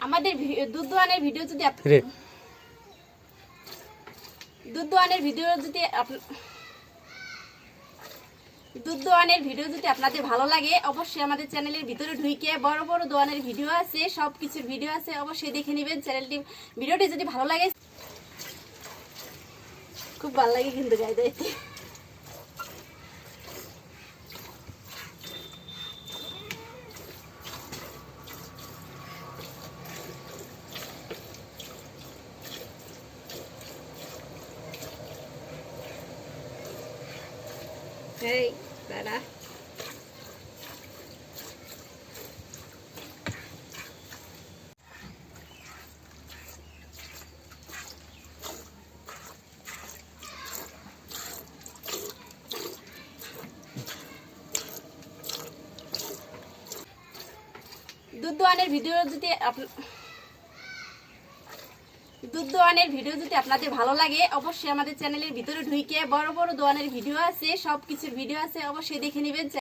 আমাদের দুধ দোয়ানের ভিডিও যদি দুধ দোয়ানের ভিডিও যদি আপনাদের ভালো লাগে অবশ্যই আমাদের চ্যানেলের ভিতরে ঢুকে বড় বড় দোয়ানের ভিডিও আছে, সব কিছুর ভিডিও আছে, অবশ্যই দেখে নেবেন। ভিডিওটি যদি ভালো লাগে, খুব ভালো লাগে কিন্তু গায়ে দিতে। এই দাদা দুধ দোয়ানের ভিডিও যদি আপনাদের ভালো লাগে অবশ্যই আমাদের চ্যানেলের ভিতরে ঢুকে বড় বড় দোয়ানের ভিডিও আছে, সব কিছুর ভিডিও আছে, অবশ্যই দেখে নেবেন।